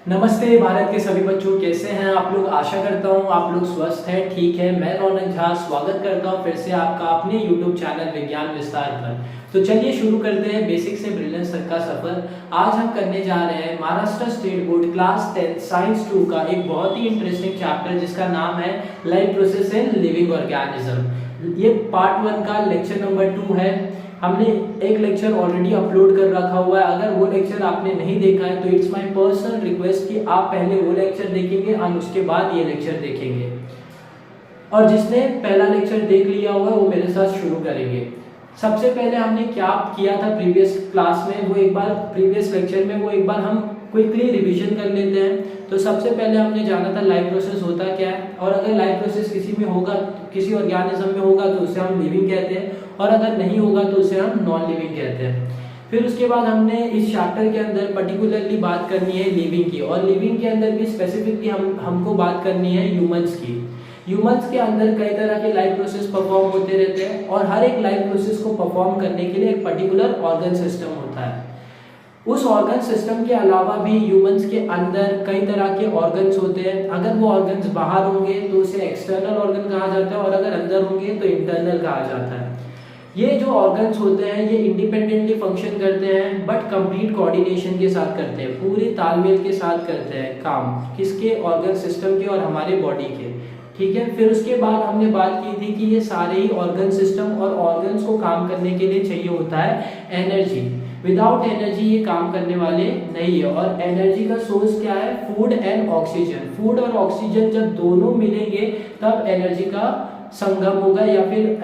नमस्ते भारत के सभी बच्चों, कैसे हैं आप लोग। आशा करता हूँ आप लोग स्वस्थ हैं। ठीक है, मैं रौनक झा स्वागत करता हूँ फिर से आपका अपने YouTube चैनल विज्ञान विस्तार पर। तो चलिए शुरू करते हैं बेसिक से ब्रिलियंस तक का सफर। आज हम करने जा रहे हैं Maharashtra state board class 10 science 2 का एक बहुत ही इंटरेस्टिंग चैप्टर जिसका नाम है life process in living organism. ये पार्ट 1 का लेक्चर नंबर 2 है। हमने एक लेक्चर ऑलरेडी अपलोड कर रखा हुआ है। अगर वो लेक्चर आपने नहीं देखा है तो इट्स माय पर्सनल रिक्वेस्ट कि आप पहले वो लेक्चर देखेंगे और उसके बाद ये लेक्चर देखेंगे। और जिसने पहला लेक्चर देख लिया हुआ है वो मेरे साथ शुरू करेंगे। सबसे पहले हमने क्या किया था प्रीवियस क्लास में, वो एक बार प्रीवियस लेक्चर में वो एक बार हम क्विकली रिवीजन कर लेते हैं। तो सबसे पहले हमने जाना था लाइफ प्रोसेस होता क्या है, और अगर लाइफ प्रोसेस किसी में होगा, किसी ऑर्गेनिज्म में होगा तो उसे हम लिविंग कहते हैं, और अगर नहीं होगा तो उसे हम नॉन लिविंग कहते हैं। फिर उसके बाद हमने इस चैप्टर के अंदर पर्टिकुलरली बात करनी है लिविंग की, और लिविंग के अंदर भी स्पेसिफिकली हमको बात करनी है ह्यूमंस की। ह्यूमंस के अंदर कई तरह के लाइफ प्रोसेस परफॉर्म होते रहते हैं, और हर एक लाइफ प्रोसेस को परफॉर्म करने के लिए एक पर्टिकुलर ऑर्गन सिस्टम होता है। उस ऑर्गन सिस्टम के अलावा भी ह्यूमंस के अंदर कई तरह के ऑर्गन्स होते हैं। अगर वो ऑर्गन्स बाहर होंगे तो उसे एक्सटर्नल ऑर्गन कहा जाता है, और अगर अंदर होंगे तो इंटरनल कहा जाता है। ये जो ऑर्गन्स होते हैं ये इंडिपेंडेंटली फंक्शन करते हैं, बट कंप्लीट कोऑर्डिनेशन के साथ करते हैं, पूरी तालमेल के साथ करते हैं काम, किसके, ऑर्गन सिस्टम के और हमारे बॉडी के। ठीक है, फिर उसके बाद हमने बात की थी कि ये सारे ही ऑर्गन सिस्टम और ऑर्गन्स को काम करने के लिए चाहिए होता है एनर्जी। विदाउट एनर्जी ये काम करने वाले नहीं है। और एनर्जी का सोर्स क्या है? Food and oxygen. फूड और ऑक्सीजन जब दोनों मिलेंगे तब एनर्जी का संगम होगा या फिर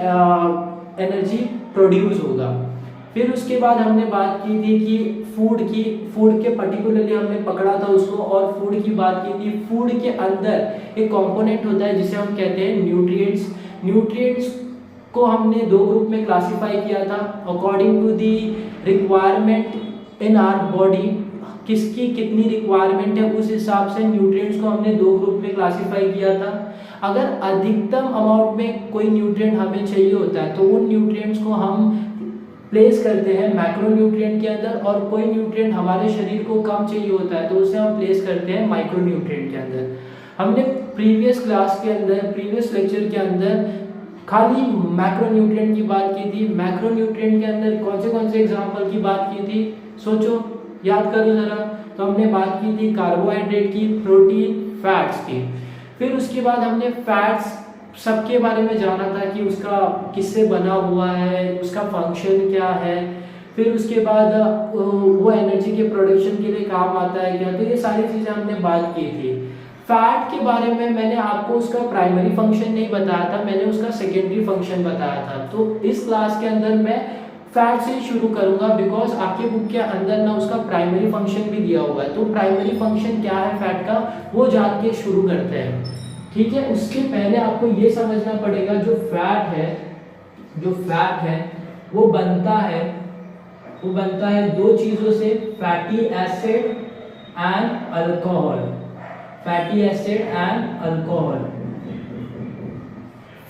एनर्जी प्रोड्यूस होगा। फिर उसके बाद हमने बात की थी कि फूड के पर्टिकुलरली हमने पकड़ा था उसको, और फूड की बात की थी। फूड के अंदर एक कंपोनेंट होता है जिसे हम कहते हैं न्यूट्रिएंट्स। न्यूट्रिएंट्स को हमने दो ग्रुप में क्लासिफाई किया था according to the requirement in our body. किसकी कितनी रिक्वायरमेंट है उस हिसाब से न्यूट्रिएंट्स को हमने दो ग्रुप में क्लासिफाई किया था। अगर अधिकतम अमाउंट में कोई न्यूट्रिएंट हमें चाहिए होता है तो उन न्यूट्रिएंट्स को हम प्लेस करते हैं मैक्रोन्यूट्रिएंट के अंदर, और कोई न्यूट्रिएंट हमारे शरीर को कम चाहिए होता है तो उसे हम प्लेस करते हैं माइक्रोन्यूट्रिएंट के अंदर। हमने प्रीवियस क्लास के अंदर, प्रीवियस लेक्चर के अंदर खाली मैक्रोन्यूट्रिएंट की बात की थी। मैक्रोन्यूट्रिएंट के अंदर कौन से एग्जांपल की बात की थी? सोचो, याद करो जरा। तो हमने बात की थी कार्बोहाइड्रेट की, प्रोटीन, फैट्स की। फिर उसके बाद हमने फैट्स सबके बारे में जाना था कि उसका किससे बना हुआ है, उसका फंक्शन क्या है। फिर उसके बाद वो एनर्जी के प्रोडक्शन के लिए काम आता है क्या, तो ये सारी चीज़ें हमने बात की थी। फैट के बारे में मैंने आपको उसका प्राइमरी फंक्शन नहीं बताया था, मैंने उसका सेकेंडरी फंक्शन बताया था। तो इस क्लास के अंदर मैं फैट से शुरू करूंगा, बिकॉज आपके बुक के अंदर ना उसका प्राइमरी फंक्शन भी दिया हुआ है। तो प्राइमरी फंक्शन क्या है फैट का, वो जान के शुरू करते हैं। ठीक है, उसके पहले आपको ये समझना पड़ेगा जो फैट है वो बनता है दो चीजों से, fatty acid and alcohol. Fatty acid and alcohol.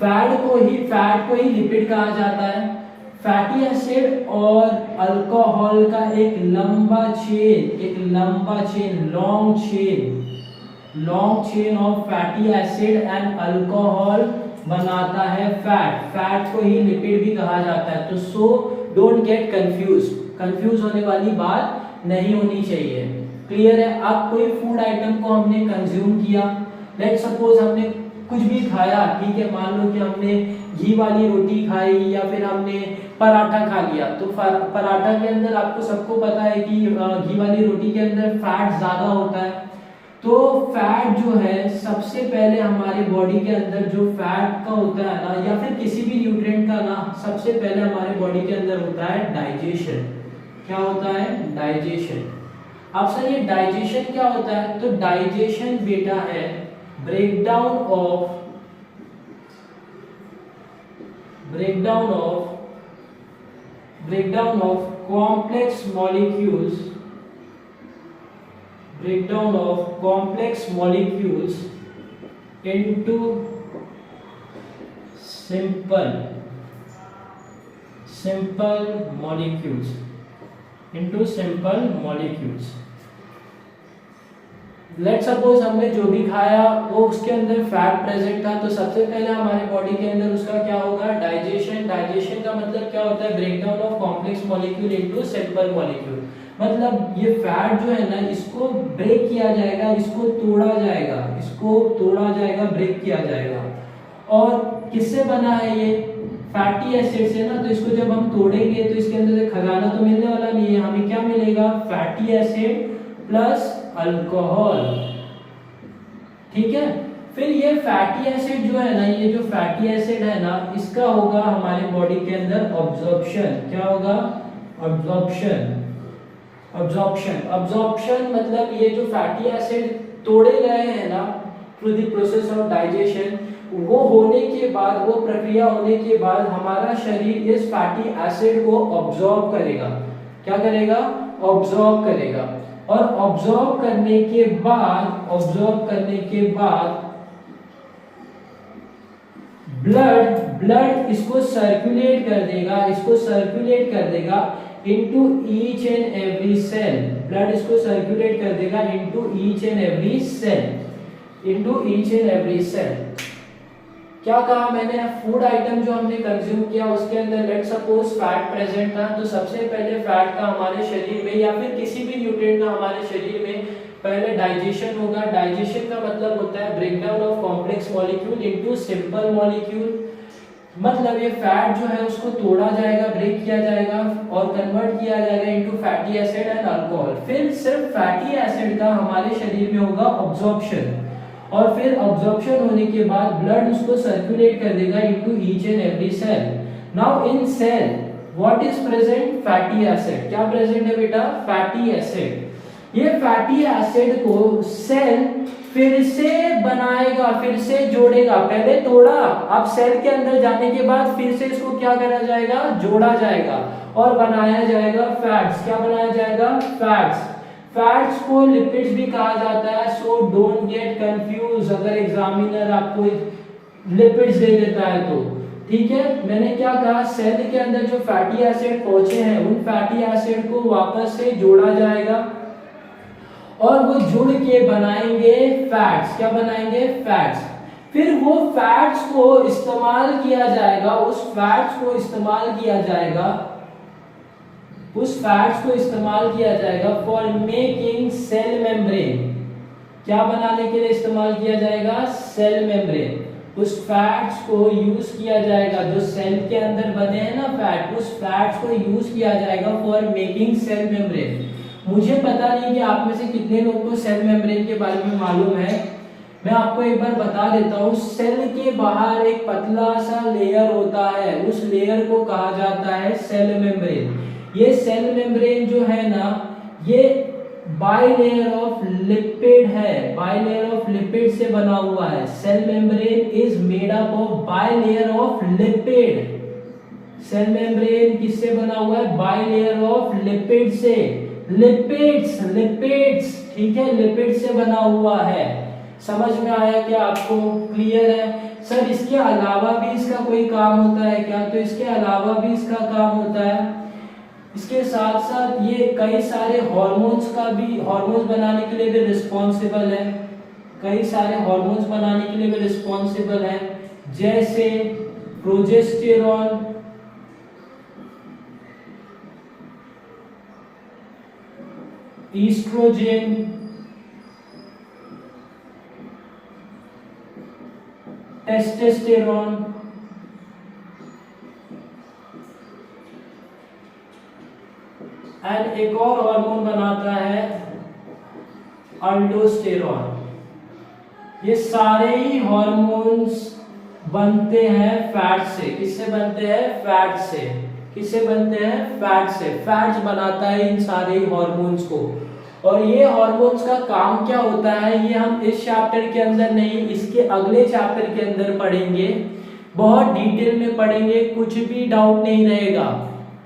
Fat को ही लिपिड कहा जाता है। फैटी एसिड और अल्कोहल का एक लंबा chain, long chain of fatty acid and alcohol बनाता है फैट को ही लिपिड भी कहा जाता है। तो सो डोंट गेट कंफ्यूज होने वाली बात नहीं होनी चाहिए। क्लियर है? अब कोई फूड आइटम को हमने कंज्यूम किया, लेट सपोज हमने कुछ भी खाया, ठीक है, मान लो कि हमने घी वाली रोटी खाई या फिर हमने पराठा खा लिया। तो पराठा के अंदर आपको सबको पता है कि घी वाली रोटी के अंदर फैट ज्यादा होता है। तो फैट जो है सबसे पहले हमारे बॉडी के अंदर जो फैट का होता है ना, या फिर किसी भी न्यूट्रिएंट का ना, सबसे पहले हमारे बॉडी के अंदर होता है डाइजेशन। क्या होता है? डाइजेशन। अब सर ये डाइजेशन क्या होता है? तो डाइजेशन बेटा है breakdown of complex molecules into simple molecules। Let suppose हमने जो भी खाया वो उसके अंदर फैट प्रेजेंट था, तो सबसे पहले हमारे बॉडी के अंदर उसका क्या होगा, डाइजेशन। डाइजेशन का मतलब क्या होता है, breakdown of complex molecule into simple molecule. मतलब ये फैट जो है ना, इसको ब्रेक किया जाएगा, इसको तोड़ा जाएगा, इसको तोड़ा जाएगा, ब्रेक किया जाएगा। और किससे बना है ये, फैटी एसिड से ना। तो इसको जब हम तोड़ेंगे तो इसके अंदर से खजाना तो मिलने वाला नहीं है, हमें क्या मिलेगा, फैटी एसिड प्लस अल्कोहल। ठीक है, फिर ये फैटी एसिड जो है ना, ये जो फैटी एसिड है ना, इसका होगा हमारे बॉडी के अंदर ऑब्जॉर्प्शन। क्या होगा, ऑब्जॉर्प्शन। ऑब्जॉर्प्शन मतलब ये जो फैटी एसिड तोड़े गए हैं ना through the process of digestion, वो होने के बाद, वो प्रक्रिया होने के बाद हमारा शरीर इस फैटी एसिड को ऑब्जॉर्ब करेगा। क्या करेगा, ऑब्जॉर्ब करेगा। और ऑब्जॉर्ब करने के बाद ब्लड इसको सर्कुलेट कर देगा into each and every cell. Blood इसको सर्कुलेट कर देगा into each and every cell. क्या कहा मैंने, फूड आइटम जो हमने कंज्यूम किया उसके अंदर लेट सपोज फैट प्रेजेंट था, तो सबसे पहले फैट का हमारे शरीर में या फिर किसी भी न्यूट्रिएंट का हमारे शरीर में पहले डाइजेशन होगा। डाइजेशन का मतलब होता है breakdown of complex molecule into simple molecule. मतलब ये फैट जो है उसको तोड़ा जाएगा, ब्रेक किया जाएगा और कन्वर्ट किया जाएगा into fatty acid and alcohol. फिर सिर्फ फैटी एसिड का हमारे शरीर में होगा ऑब्जॉर्प्शन, और फिर ऑब्जॉर्प्शन होने के बाद ब्लड उसको सर्कुलेट कर देगा into each and every cell. Now in cell what is present, fatty acid. क्या प्रेजेंट है बेटा, फैटी एसिड। ये फैटी एसिड को सेल फिर से बनाएगा, फिर से जोड़ेगा। पहले तोड़ा, अब सेल के अंदर जाने के बाद फिर से इसको क्या करा जाएगा, जोड़ा जाएगा और बनाया जाएगा फैट्स। क्या बनाया जाएगा, फैट्स। फैट्स को लिपिड्स भी कहा जाता है, सो डोंट गेट कंफ्यूज अगर एग्जामिनर आपको लिपिड्स दे देता है तो। ठीक है, मैंने क्या कहा, सेल के अंदर जो फैटी एसिड पहुंचे हैं उन फैटी एसिड को वापस से जोड़ा जाएगा और वो जुड़ के बनाएंगे फैट्स। क्या बनाएंगे, फैट्स। फिर वो फैट्स को इस्तेमाल किया जाएगा, उस फैट्स को इस्तेमाल किया जाएगा फॉर मेकिंग सेल मेम्ब्रेन। क्या बनाने के लिए इस्तेमाल किया जाएगा, सेल मेम्ब्रेन। उस फैट्स को यूज किया जाएगा, जो सेल के अंदर बने हैं ना फैट, उस फैट्स को यूज किया जाएगा फॉर मेकिंग सेल मेम्ब्रेन। मुझे पता नहीं कि आप में से कितने लोगों को सेल मेम्ब्रेन के बारे में मालूम है। मैं आपको एक बार बता देता हूँ। सेल के बाहर एक पतला सा लेयर होता है, उस लेयर को कहा जाता है सेल मेम्ब्रेन। ये सेल मेम्ब्रेन जो है ना, ये बाइलेयर ऑफ लिपिड है, बाइलेयर ऑफ लिपिड से बना हुआ है। Cell membrane is made up of bilayer of lipid. Cell membrane किससे बना हुआ है, बाइलेयर ऑफ लिपिड से। लिपिड्स, ठीक है, लिपिड से बना हुआ है। समझ में आया क्या आपको, क्लियर है। सर इसके अलावा भी इसका कोई काम होता है क्या, तो इसके अलावा भी इसका काम होता है। इसके साथ साथ ये कई सारे हार्मोन्स बनाने के लिए भी रिस्पॉन्सिबल है, कई सारे हार्मोन्स बनाने के लिए भी रिस्पॉन्सिबल है, जैसे प्रोजेस्टेरॉन, ईस्ट्रोजन, टेस्टोस्टेरोन, एंड एक और हार्मोन बनाता है अल्डोस्टेरॉन। ये सारे ही हार्मोन्स बनते हैं फैट से। किससे बनते हैं, फैट से। किससे बनते हैं, फैट से। फैट्स बनाता है इन सारे हार्मोन्स को। और ये हार्मोन्स का काम क्या होता है, ये हम इस चैप्टर के अंदर नहीं, इसके अगले चैप्टर के अंदर पढ़ेंगे, बहुत डिटेल में पढ़ेंगे, कुछ भी डाउट नहीं रहेगा।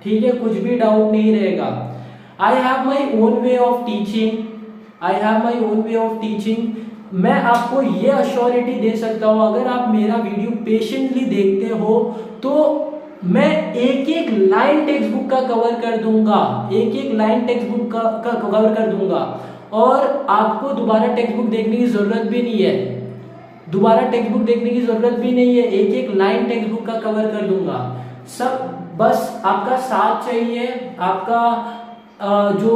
ठीक है, कुछ भी डाउट नहीं रहेगा। I have my own way of teaching. मैं आपको ये अश्योरिटी दे सकता हूँ, अगर आप मेरा वीडियो पेशेंटली देखते हो तो मैं एक एक लाइन टेक्स्ट बुक का कवर कर दूंगा, एक एक लाइन टेक्स्ट बुक का कवर कर दूंगा। और आपको दोबारा टेक्स्ट बुक देखने की ज़रूरत भी नहीं है, दोबारा टेक्स्ट बुक देखने की ज़रूरत भी नहीं है, एक एक लाइन टेक्स्ट बुक का कवर कर दूंगा सब। बस आपका साथ चाहिए, आपका जो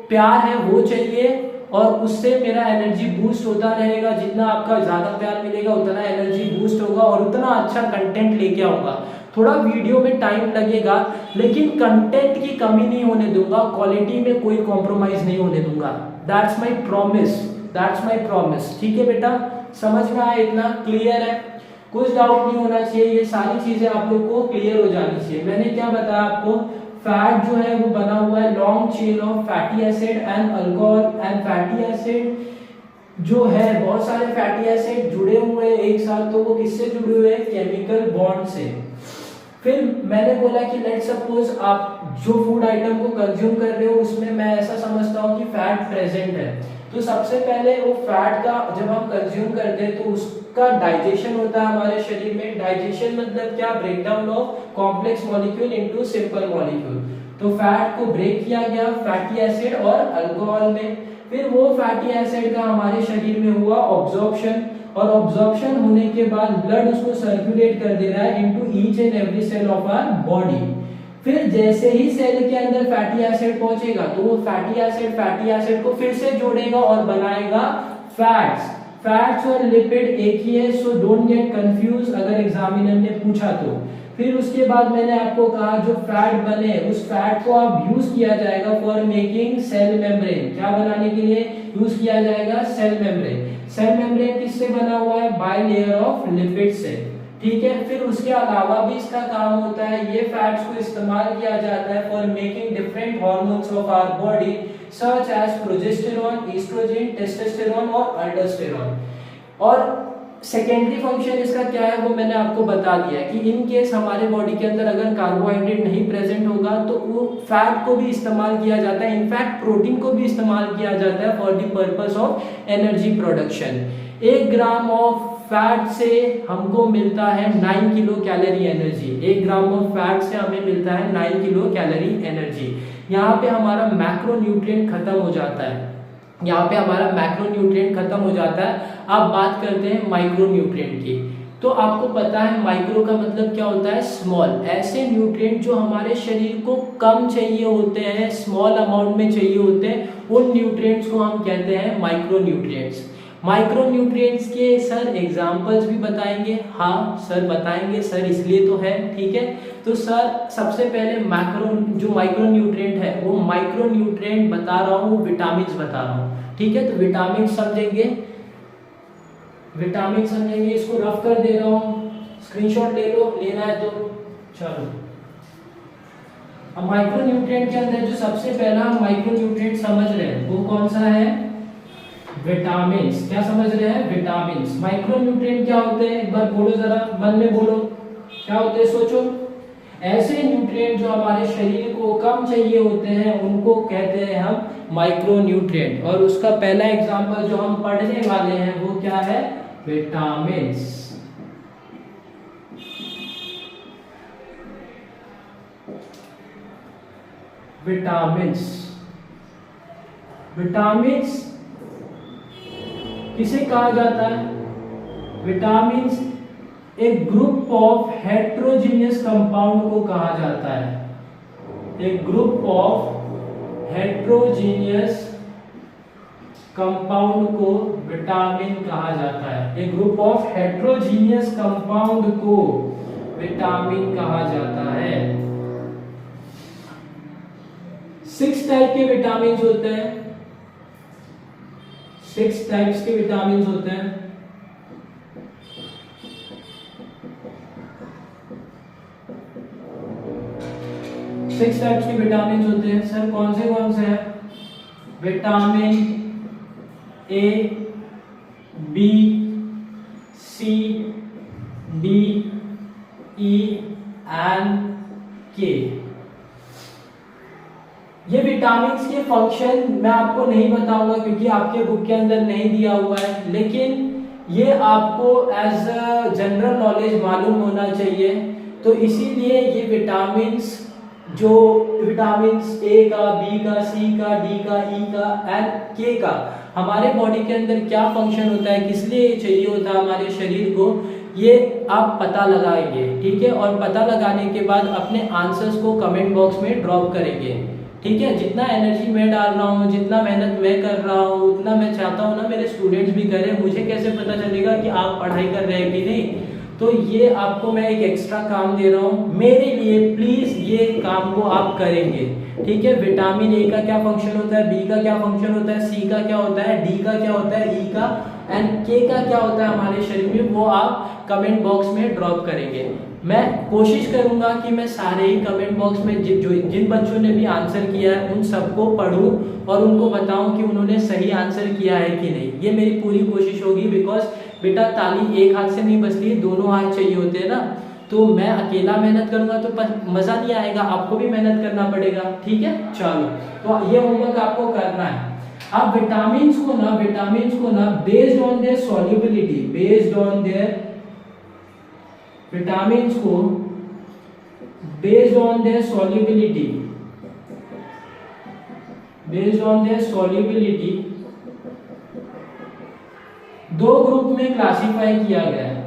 प्यार है वो चाहिए, और उससे मेरा एनर्जी बूस्ट होता रहेगा। जितना आपका ज़्यादा प्यार मिलेगा उतना एनर्जी बूस्ट होगा और उतना अच्छा कंटेंट लेके आऊँगा। थोड़ा वीडियो में टाइम लगेगा लेकिन कंटेंट की कमी नहीं होने दूंगा, क्वालिटी में कोई कॉम्प्रोमाइज़ नहीं होने दूंगा। That's my promise, that's my promise. ठीक है बेटा, समझ में आया? इतना क्लियर है? कुछ डाउट नहीं होना चाहिए, ये सारी चीज़ें आप लोग को क्लियर हो जानी चाहिए। मैंने क्या बताया आपको, फैट जो है वो बना हुआ है long chain of fatty acid and alcohol and fatty acid जो है, बहुत सारे फैटी एसिड जुड़े हुए हैं एक साथ, तो वो किससे जुड़े हुए हैं? केमिकल बॉन्ड से। फिर मैंने बोला कि लेट सपोज आप जो फूड आइटम को कंज्यूम कर रहे हो उसमें मैं ऐसा समझता हूँ कि फैट प्रेजेंट है, तो सबसे पहले वो फैट का जब हम कंज्यूम करते हैं तो उसका डाइजेशन होता है हमारे शरीर में। डाइजेशन मतलब क्या? Breakdown of complex molecule into simple molecule. तो फैट को ब्रेक किया गया फैटी एसिड और अल्कोहल में, फिर वो फैटी एसिड का हमारे शरीर में हुआ ऑब्जॉर्प्शन, और ऑब्जॉर्प्शन होने के बाद ब्लड उसको सर्कुलेट कर दे रहा है into each and every cell of our body. फिर जैसे ही सेल के अंदर फैटी एसिड पहुंचेगा तो वो फैटी एसिड को फिर से जोड़ेगा और बनाएगा फैट्स। फैट्स और लिपिड एक ही है, सो डोंट गेट कंफ्यूज अगर एग्जामिनर ने पूछा तो। फिर उसके बाद मैंने आपको कहा जो फैट बने उस फैट को अब यूज किया जाएगा फॉर मेकिंग सेल मेम्ब्रेन। क्या बनाने के लिए यूज किया जाएगा? Cell membrane. सेल मेम्ब्रेन किससे बना हुआ है? बाय लेयर ऑफ लिपिड से। ठीक है, फिर उसके अलावा भी इसका काम होता है, ये फैट्स को इस्तेमाल किया जाता है for making different hormones of our body such as progesterone, oestrogen, testosterone और अल्डोस्टेरॉन। और सेकेंडरी फंक्शन इसका क्या है वो मैंने आपको बता दिया कि इन केस हमारे बॉडी के अंदर अगर कार्बोहाइड्रेट नहीं प्रेजेंट होगा तो वो फैट को भी इस्तेमाल किया जाता है, इनफैक्ट प्रोटीन को भी इस्तेमाल किया जाता है for the purpose of energy production. 1 gram of fat से हमको मिलता है 9 kilo calorie energy. 1 gram of fat से हमें मिलता है 9 किलो कैलोरी एनर्जी। यहाँ पे हमारा मैक्रो न्यूट्रिएंट खत्म हो जाता है, यहाँ पे हमारा मैक्रो न्यूट्रिएंट खत्म हो जाता है। अब बात करते हैं माइक्रो न्यूट्रिएंट की। तो आपको पता है माइक्रो का मतलब क्या होता है? स्मॉल। ऐसे न्यूट्रिएंट जो हमारे शरीर को कम चाहिए होते हैं, स्मॉल अमाउंट में चाहिए होते हैं, उन न्यूट्रिएंट्स को हम कहते हैं माइक्रो न्यूट्रिएंट्स। माइक्रो न्यूट्रिएंट्स के सर एग्जाम्पल्स भी बताएंगे? हाँ सर बताएंगे, सर इसलिए तो है। ठीक है, तो सर सबसे पहले जो माइक्रो न्यूट्रिएंट है वो माइक्रो न्यूट्रिएंट बता रहा हूँ, विटामिन बता रहा हूँ। ठीक है, तो विटामिन समझेंगे, विटामिन समझेंगे। इसको रफ कर दे रहा हूँ, स्क्रीनशॉट ले लो, लेना है तो चलो। अब माइक्रो न्यूट्रिएंट के अंदर जो सबसे पहला माइक्रो न्यूट्रिएंट समझ रहे हैं वो कौन सा है? विटामिन। क्या समझ रहे हैं? विटामिन। माइक्रो न्यूट्रिएंट क्या होते हैं? एक बार बोलो, जरा मन में बोलो, क्या होते हैं? सोचो। ऐसे न्यूट्रिएंट जो हमारे शरीर को कम चाहिए होते हैं उनको कहते हैं हम माइक्रो न्यूट्रिएंट। और उसका पहला एग्जांपल जो हम पढ़ने वाले हैं वो क्या है? विटामिन। विटामिन विटामिन किसे कहा जाता है? विटामिन एक ग्रुप ऑफ हेट्रोजीनियस कंपाउंड को कहा जाता है। एक ग्रुप ऑफ हेट्रोजीनियस कंपाउंड को विटामिन कहा जाता है। एक ग्रुप ऑफ हेट्रोजीनियस कंपाउंड को विटामिन कहा जाता है। 6 टाइप के विटामिन होते हैं, 6 टाइप्स के विटामिन होते हैं। सिक्स टाइप्स के विटामिन होते हैं। सर कौन से हैं? Vitamin A, B, C, D, E and K. ये विटामिन के फंक्शन मैं आपको नहीं बताऊंगा क्योंकि आपके बुक के अंदर नहीं दिया हुआ है, लेकिन ये आपको एज अ जनरल नॉलेज मालूम होना चाहिए। तो इसीलिए ये विटामिन जो विटामिन ए का, बी का, सी का, डी का, ई का एंड के का हमारे बॉडी के अंदर क्या फंक्शन होता है, किस लिए चाहिए होता है हमारे शरीर को, ये आप पता लगाएंगे, ठीक है। और पता लगाने के बाद अपने आंसर्स को कमेंट बॉक्स में ड्रॉप करेंगे, ठीक है। जितना एनर्जी मैं डाल रहा हूँ, जितना मेहनत मैं कर रहा हूँ, उतना मैं चाहता हूँ ना मेरे स्टूडेंट्स भी करें। मुझे कैसे पता चलेगा कि आप पढ़ाई कर रहे हैं कि नहीं, तो ये आपको मैं एक एक्स्ट्रा काम दे रहा हूँ मेरे लिए, प्लीज ये काम को आप करेंगे, ठीक है। विटामिन ए का क्या फंक्शन होता है, बी का क्या फंक्शन होता है, सी का क्या होता है, डी का क्या होता है, ई का एंड के का क्या होता है हमारे शरीर में, वो आप कमेंट बॉक्स में ड्रॉप करेंगे। मैं कोशिश करूंगा कि मैं सारे ही कमेंट बॉक्स में जिन बच्चों ने भी आंसर किया है उन सबको पढूं और उनको बताऊं कि उन्होंने सही आंसर किया है कि नहीं। ये मेरी पूरी कोशिश होगी, बिकॉज बेटा ताली एक हाथ से नहीं बजती है, दोनों हाथ चाहिए होते हैं ना। तो मैं अकेला मेहनत करूंगा तो मजा नहीं आएगा, आपको भी मेहनत करना पड़ेगा, ठीक है। चलो, तो ये होमवर्क आपको करना है। अब विटामिन्स को ना based on their solubility, vitamins को बेस्ड ऑन देयर सॉल्युबिलिटी दो ग्रुप में क्लासिफाई किया गया है,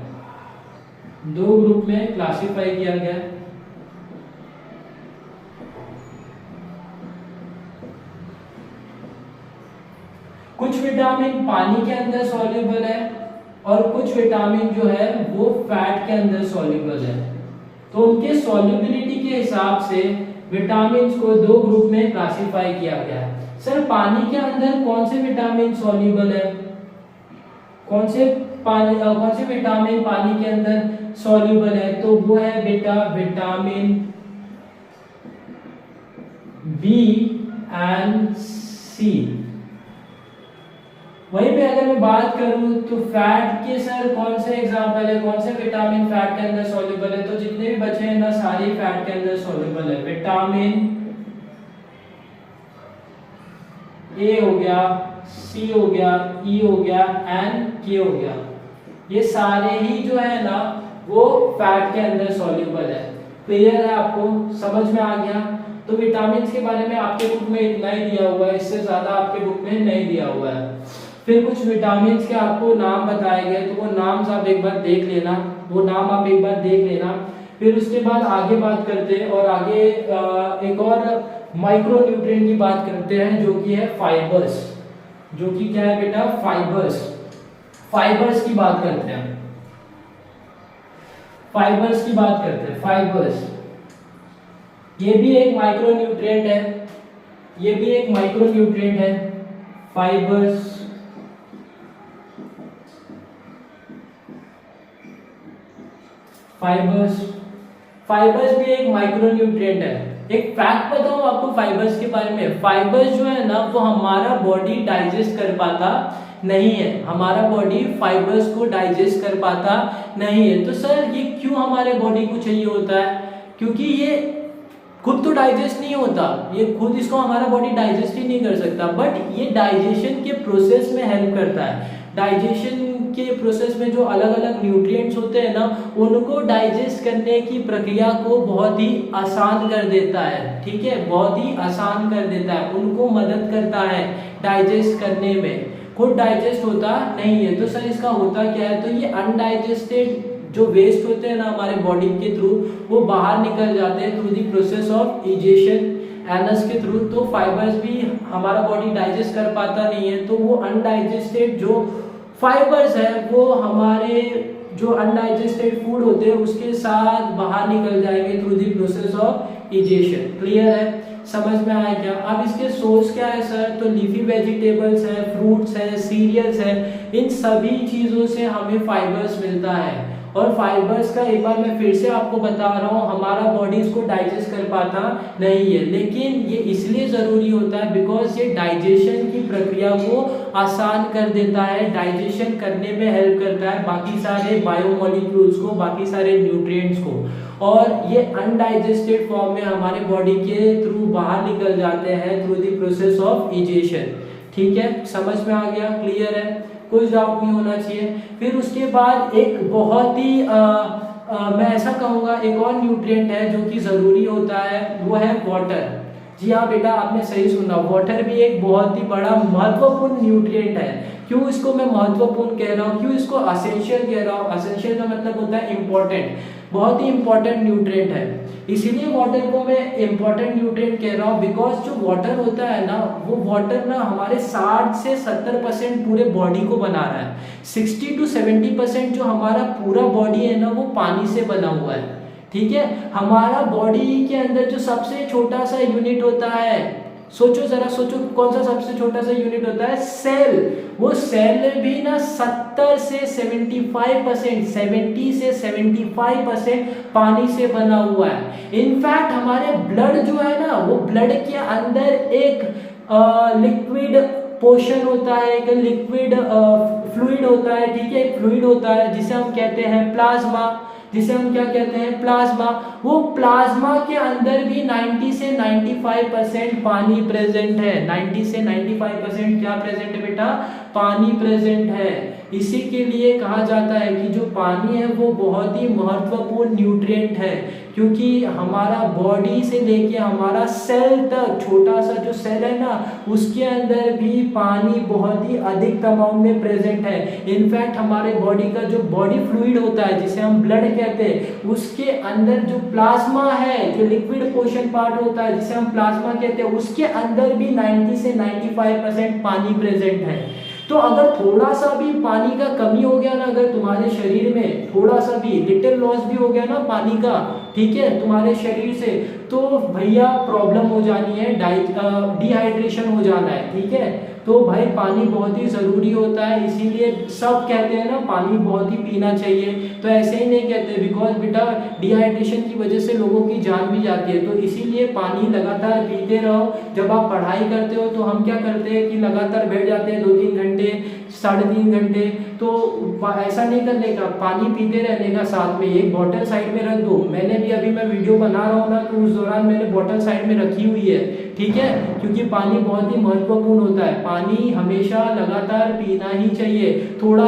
कुछ विटामिन पानी के अंदर सॉल्युबल है और कुछ विटामिन जो है वो फैट के अंदर सॉल्युबल है। तो उनके सॉल्युबिलिटी के हिसाब से विटामिन को दो ग्रुप में क्लासिफाई किया गया है। सर पानी के अंदर कौन से विटामिन सॉल्युबल है, कौन से विटामिन पानी के अंदर सॉल्युबल है, तो वो है बेटा विटामिन बी एंड सी। वहीं पे अगर मैं बात करूं तो फैट के सर कौन से एग्जांपल है, कौन से विटामिन फैट के अंदर सॉल्युबल है, तो जितने भी बचे हैं ना सारे फैट के अंदर सॉल्युबल है। विटामिन ए हो गया, सी हो गया, ई हो गया एंड के हो गया, ये सारे ही जो है ना वो फैट के अंदर सॉल्युबल है। क्लियर है, आपको समझ में आ गया। तो विटामिन के बारे में आपके बुक में इतना ही दिया हुआ है, इससे ज्यादा आपके बुक में नहीं दिया हुआ है। फिर कुछ विटामिन के आपको नाम बताए गए, तो वो नाम आप एक बार देख लेना, फिर उसके बाद आगे बात करते हैं और आगे एक और माइक्रो न्यूट्रिएंट की बात करते हैं जो कि है फाइबर्स, जो कि क्या है बेटा फाइबर्स की बात करते हैं। फाइबर्स ये भी एक माइक्रो न्यूट्रिएंट है, फाइबर्स भी एक माइक्रो न्यूट्रिएंट है। एक फैक्ट बताऊं आपको फाइबर्स के बारे में, फाइबर्स जो है ना वो हमारा बॉडी डाइजेस्ट कर पाता नहीं है, हमारा बॉडी फाइबर्स को डाइजेस्ट कर पाता नहीं है। तो सर ये क्यों हमारे बॉडी को चाहिए होता है, क्योंकि ये खुद तो डाइजेस्ट नहीं होता, ये खुद इसको हमारा बॉडी डाइजेस्ट ही नहीं कर सकता, बट ये डाइजेशन के प्रोसेस में हेल्प करता है। डाइजेशन के प्रोसेस में जो अलग अलग न्यूट्रिएंट्स होते हैं ना उनको डाइजेस्ट करने की प्रक्रिया को बहुत ही आसान कर देता है, ठीक है, बहुत ही आसान कर देता है, उनको मदद करता है डाइजेस्ट करने में, खुद डाइजेस्ट होता नहीं है। तो सर इसका होता क्या है, तो ये अनडाइजेस्टेड जो वेस्ट होते हैं ना हमारे बॉडी के थ्रू वो बाहर निकल जाते हैं through the process of egestion anus के थ्रू। तो फाइबर्स भी हमारा बॉडी डाइजेस्ट कर पाता नहीं है, तो वो अनडाइजेस्टेड जो फाइबर्स है वो हमारे जो अनडाइजेस्टेड फूड होते हैं उसके साथ बाहर निकल जाएंगे through the process of egestion. Clear है, समझ में आया क्या। अब इसके सोर्स क्या है सर, तो लीफी वेजिटेबल्स है, फ्रूट्स है, सीरियल्स है, इन सभी चीजों से हमें फाइबर्स मिलता है। और फाइबर्स का एक बार मैं फिर से आपको बता रहा हूँ, हमारा बॉडी इसको डाइजेस्ट कर पाता नहीं है, लेकिन ये इसलिए जरूरी होता है बिकॉज ये डाइजेशन की प्रक्रिया को आसान कर देता है, डाइजेशन करने में हेल्प करता है बाकी सारे बायोमोलिक्यूल्स को, बाकी सारे न्यूट्रिएंट्स को, और ये अनडाइजेस्टेड फॉर्म में हमारे बॉडी के थ्रू बाहर निकल जाते हैं through the process of egestion. ठीक है, समझ में आ गया, क्लियर है, कोई डाउट नहीं होना चाहिए। फिर उसके बाद एक बहुत ही मैं ऐसा कहूँगा एक और न्यूट्रिएंट है जो कि ज़रूरी होता है, वो है वाटर। जी हाँ बेटा, आपने सही सुना, वाटर भी एक बहुत ही बड़ा महत्वपूर्ण न्यूट्रिएंट है। क्यों इसको मैं महत्वपूर्ण कह रहा हूँ, क्यों इसको असेंशियल कह रहा हूँ? असेंशियल का मतलब होता है इम्पोर्टेंट, बहुत ही इंपॉर्टेंट न्यूट्रिएंट है। इसीलिए वाटर को मैं इंपॉर्टेंट न्यूट्रिएंट कह रहा हूँ, बिकॉज जो वाटर होता है ना, वो वाटर ना हमारे 60 से 70% पूरे बॉडी को बना रहा है। 60 to 70% जो हमारा पूरा बॉडी है ना, वो पानी से बना हुआ है। ठीक है, हमारा बॉडी के अंदर जो सबसे छोटा सा यूनिट होता है, सोचो जरा, सोचो कौन सा सबसे छोटा सा यूनिट होता है? सेल। वो सेल भी ना 70 से 75%, 70 से 75% पानी से बना हुआ है। इनफैक्ट हमारे ब्लड जो है ना, वो ब्लड के अंदर एक लिक्विड पोर्शन होता है, एक लिक्विड फ्लूइड होता है। ठीक है, एक फ्लूइड होता है जिसे हम कहते हैं प्लाज्मा, जिसे हम क्या कहते हैं? प्लाज्मा। वो प्लाज्मा के अंदर भी 90 से 95% पानी प्रेजेंट है। 90 से 95% क्या प्रेजेंट है बेटा? पानी प्रेजेंट है। इसी के लिए कहा जाता है कि जो पानी है वो बहुत ही महत्वपूर्ण न्यूट्रिएंट है, क्योंकि हमारा बॉडी से लेके हमारा सेल तक, छोटा सा जो सेल है ना, उसके अंदर भी पानी बहुत ही अधिक अमाउंट में प्रेजेंट है। इनफैक्ट हमारे बॉडी का जो बॉडी फ्लूइड होता है, जिसे हम ब्लड कहते हैं, उसके अंदर जो प्लाज्मा है, जो लिक्विड पोर्शन पार्ट होता है जिसे हम प्लाज्मा कहते हैं, उसके अंदर भी 90 से 95% पानी प्रेजेंट है। तो अगर थोड़ा सा भी पानी का कमी हो गया ना, अगर तुम्हारे शरीर में थोड़ा सा भी लिटिल लॉस भी हो गया ना पानी का, ठीक है, तुम्हारे शरीर से, तो भैया प्रॉब्लम हो जानी है, डिहाइड्रेशन हो जाना है। ठीक है, तो भाई पानी बहुत ही ज़रूरी होता है। इसीलिए सब कहते हैं ना पानी बहुत ही पीना चाहिए, तो ऐसे ही नहीं कहते, बिकॉज बेटा डिहाइड्रेशन की वजह से लोगों की जान भी जाती है। तो इसीलिए पानी लगातार पीते रहो। जब आप पढ़ाई करते हो तो हम क्या करते हैं कि लगातार बैठ जाते हैं 2-3 घंटे, 3.5 घंटे, तो ऐसा नहीं करने का, पानी पीते रहने का। साथ में एक बॉटल साइड में रख दो। मैंने भी अभी मैं वीडियो बना रहा हूँ ना, तो उस दौरान मैंने बॉटल साइड में रखी हुई है। ठीक है, क्योंकि पानी बहुत ही महत्वपूर्ण होता है। पानी हमेशा लगातार पीना ही चाहिए, थोड़ा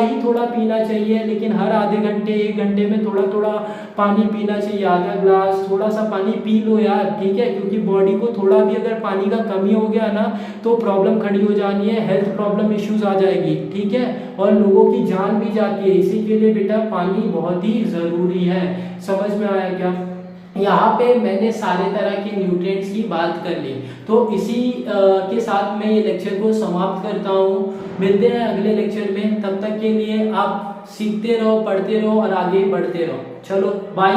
पीना चाहिए, लेकिन हर आधे घंटे 1 घंटे में थोड़ा थोड़ा पानी पीना चाहिए। आधा ग्लास थोड़ा सा पानी पी लो यार। ठीक है, क्योंकि बॉडी को थोड़ा भी अगर पानी का कमी हो गया ना, तो प्रॉब्लम खड़ी हो जानी है, हेल्थ प्रॉब्लम इश्यूज आ जाएगी। ठीक है, और लोगों की जान भी जाती है। इसी के लिए बेटा पानी बहुत ही ज़रूरी है। समझ में आया क्या? यहाँ पे मैंने सारे तरह के न्यूट्रिएंट्स की बात कर ली, तो इसी के साथ मैं ये लेक्चर को समाप्त करता हूँ। मिलते हैं अगले लेक्चर में, तब तक के लिए आप सीखते रहो, पढ़ते रहो और आगे बढ़ते रहो। चलो बाय।